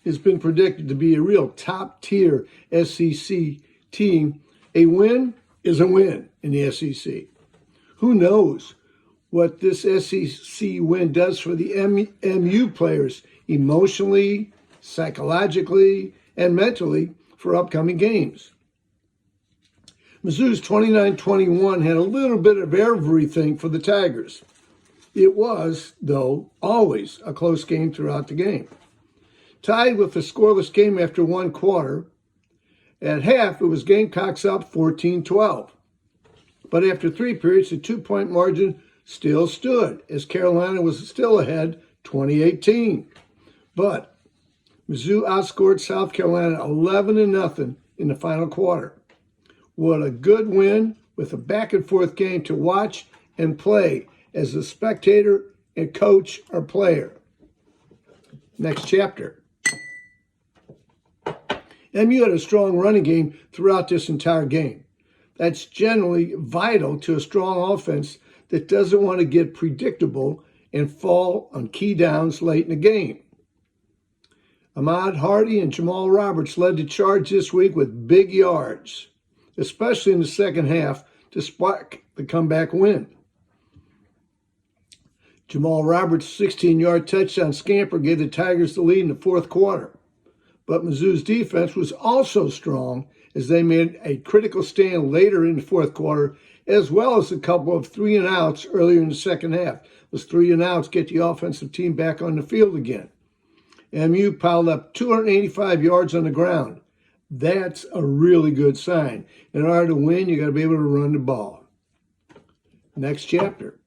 has been predicted to be a real top-tier SEC team, a win is a win in the SEC. Who knows what this SEC win does for the MU players emotionally, psychologically, and mentally for upcoming games. Mizzou's 29-21 had a little bit of everything for the Tigers. It was, though, always a close game throughout the game. Tied with a scoreless game after one quarter, at half it was Gamecocks up 14-12. But after three periods, the 2-point margin still stood, as Carolina was still ahead 20-18. But Mizzou outscored South Carolina 11-0 in the final quarter. What a good win with a back-and-forth game to watch and play as a spectator and coach or player. Next chapter. MU had a strong running game throughout this entire game. That's generally vital to a strong offense that doesn't want to get predictable and fall on key downs late in the game. Ahmad Hardy and Jamal Roberts led the charge this week with big yards, especially in the second half, to spark the comeback win. Jamal Roberts' 16-yard touchdown scamper gave the Tigers the lead in the fourth quarter. But Mizzou's defense was also strong as they made a critical stand later in the fourth quarter, as well as a couple of 3-and-outs earlier in the second half. Those 3-and-outs get the offensive team back on the field again. MU piled up 285 yards on the ground. That's a really good sign. In order to win, you got to be able to run the ball. Next chapter.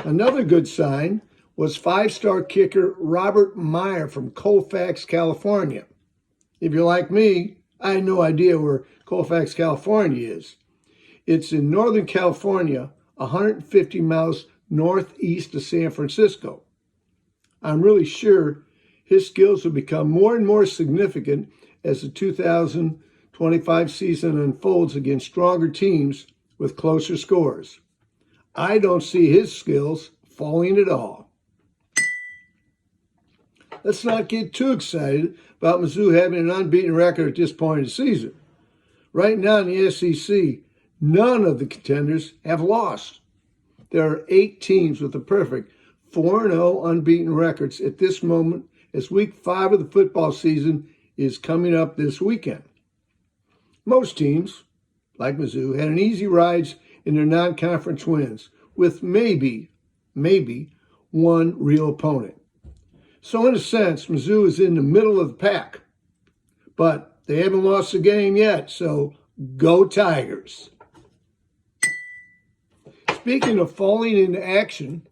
Another good sign was five-star kicker Robert Meyer from Colfax, California. If you're like me, I had no idea where Colfax, California is. It's in Northern California, 150 miles northeast of San Francisco. I'm really sure his skills will become more and more significant as the 2025 season unfolds against stronger teams with closer scores. I don't see his skills falling at all. Let's not get too excited about Mizzou having an unbeaten record at this point in the season. Right now in the SEC, none of the contenders have lost. There are 8 teams with a perfect 4-0 unbeaten records at this moment, as week 5 of the football season is coming up this weekend. Most teams, like Mizzou, had an easy ride in their non-conference wins, with maybe one real opponent. So in a sense, Mizzou is in the middle of the pack, but they haven't lost a game yet, so go Tigers. Speaking of falling into action,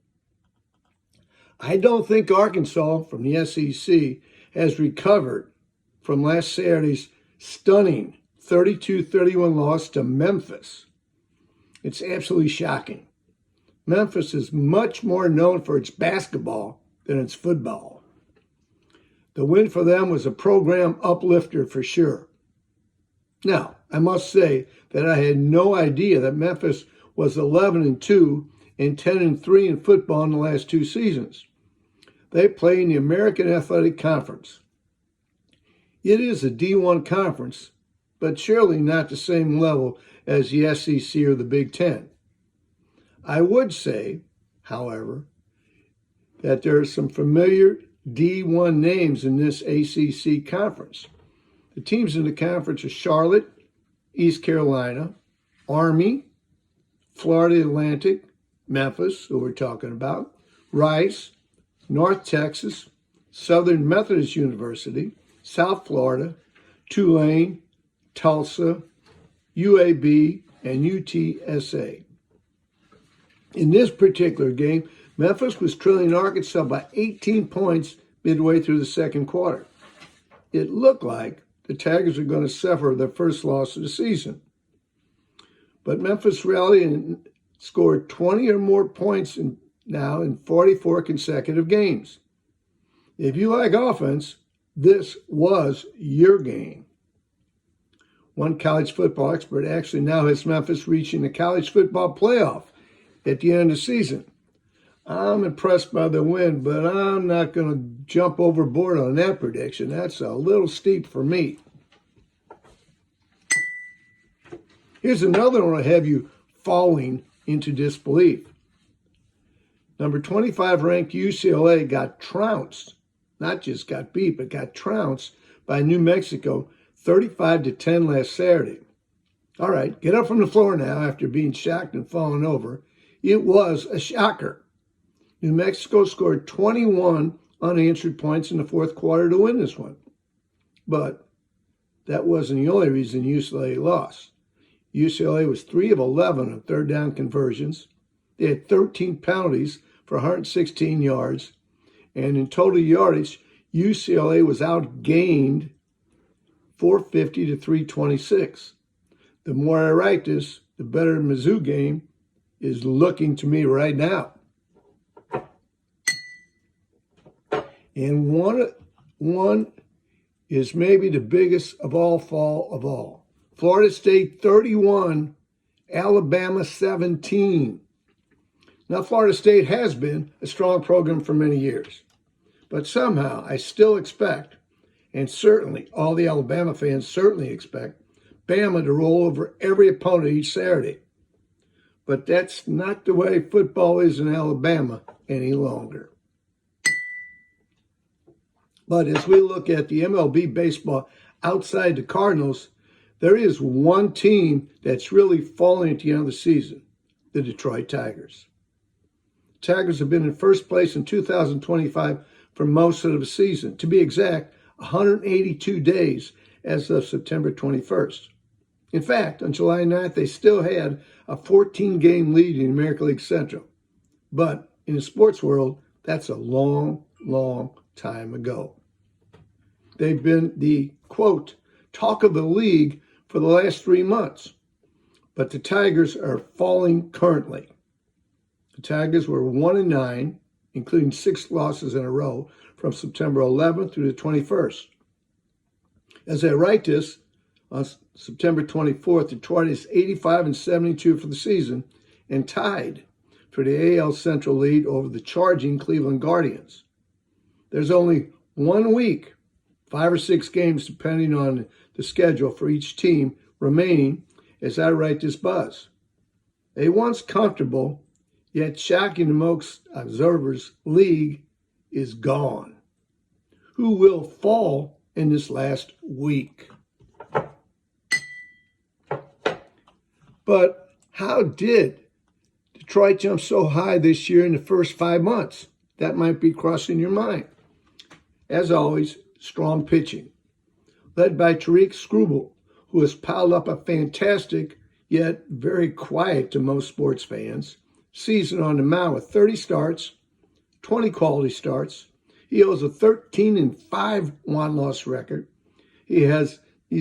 I don't think Arkansas from the SEC has recovered from last Saturday's stunning 32-31 loss to Memphis. It's absolutely shocking. Memphis is much more known for its basketball than its football. The win for them was a program uplifter for sure. Now, I must say that I had no idea that Memphis was 11-2 and 10-3 in football in the last 2 seasons. They play in the American Athletic Conference. It is a D1 conference, but surely not the same level as the SEC or the Big Ten. I would say, however, that there are some familiar D1 names in this ACC conference. The teams in the conference are Charlotte, East Carolina, Army, Florida Atlantic, Memphis, who we're talking about, Rice, North Texas, Southern Methodist University, South Florida, Tulane, Tulsa, UAB, and UTSA. In this particular game, Memphis was trailing Arkansas by 18 points midway through the second quarter. It looked like the Tigers were going to suffer their first loss of the season. But Memphis rallied and scored 20 or more points now in 44 consecutive games. If you like offense, this was your game. One college football expert actually now has Memphis reaching the college football playoff at the end of the season. I'm impressed by the win, but I'm not going to jump overboard on that prediction. That's a little steep for me. Here's another one to have you falling into disbelief. Number 25 ranked UCLA got trounced, not just got beat, but got trounced by New Mexico 35-10 last Saturday. All right, get up from the floor now after being shocked and falling over. It was a shocker. New Mexico scored 21 unanswered points in the fourth quarter to win this one. But that wasn't the only reason UCLA lost. UCLA was 3 of 11 on third down conversions. They had 13 penalties for 116 yards. And in total yardage, UCLA was outgained 450 to 326. The more I write this, the better Mizzou game is looking to me right now. And one is maybe the biggest of all fall of all. Florida State 31, Alabama 17. Now, Florida State has been a strong program for many years. But somehow I still expect, and certainly all the Alabama fans certainly expect, Bama to roll over every opponent each Saturday. But that's not the way football is in Alabama any longer. But as we look at the MLB baseball outside the Cardinals, there is one team that's really falling at the end of the season, the Detroit Tigers. Tigers have been in first place in 2025 for most of the season. To be exact, 182 days as of September 21st. In fact, on July 9th, they still had a 14-game lead in the American League Central. But in the sports world, that's a long, long time ago. They've been the, quote, talk of the league for the last 3 months. But the Tigers are falling currently. The Tigers were 1-9, including 6 losses in a row from September 11th through the 21st. As I write this, on September 24th, Detroit is 85-72 for the season and tied for the AL Central lead over the charging Cleveland Guardians. There's only 1 week, 5 or 6 games depending on the schedule for each team remaining as I write this buzz. A once comfortable, yet shocking to most observers, league is gone. Who will fall in this last week? But how did Detroit jump so high this year in the first 5 months? That might be crossing your mind. As always, strong pitching, led by Tariq Skubal, who has piled up a fantastic, yet very quiet to most sports fans, season on the mound with 30 starts, 20 quality starts. He owes a 13-5 one-loss record. He's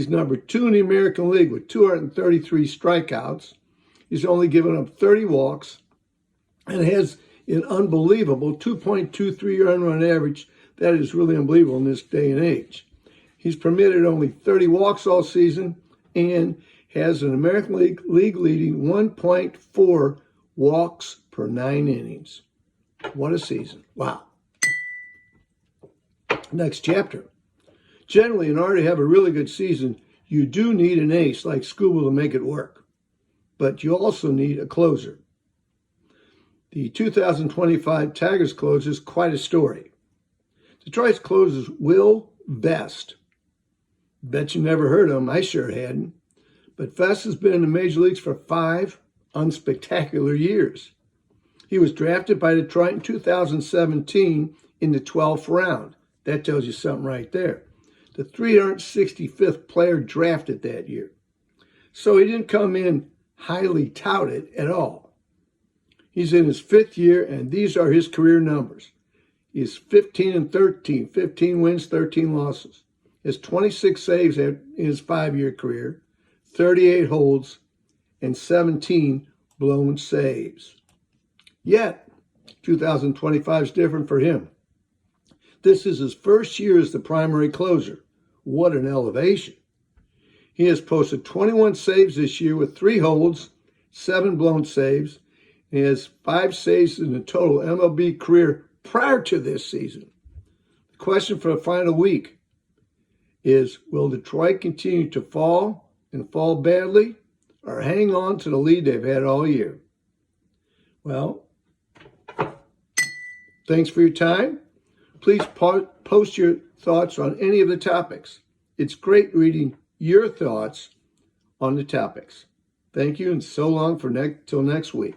number 2 in the American League with 233 strikeouts. He's only given up 30 walks and has an unbelievable 2.23 earned run average. That is really unbelievable in this day and age. He's permitted only 30 walks all season and has an American League leading 1.4 walks per 9 innings. What a season. Wow. Next chapter. Generally, in order to have a really good season, you do need an ace like Skubal to make it work. But you also need a closer. The 2025 Tigers closer is quite a story. Detroit's closer is Will Vest. Bet you never heard of him. I sure hadn't. But Vest has been in the major leagues for 5 unspectacular years. He was drafted by Detroit in 2017 in the 12th round. That tells you something right there. The 365th player drafted that year. So he didn't come in highly touted at all. He's in his 5th year, and these are his career numbers. He's 15-13, 15 wins, 13 losses. He has 26 saves in his 5-year career, 38 holds, and 17 blown saves. Yet, 2025 is different for him. This is his first year as the primary closer. What an elevation. He has posted 21 saves this year with 3 holds, 7 blown saves, He has 5 saves in the total MLB career prior to this season. The question for the final week is, will Detroit continue to fall and fall badly, or hang on to the lead they've had all year? Well, thanks for your time. Please post your thoughts on any of the topics. It's great reading your thoughts on the topics. Thank you, and so long for till next week.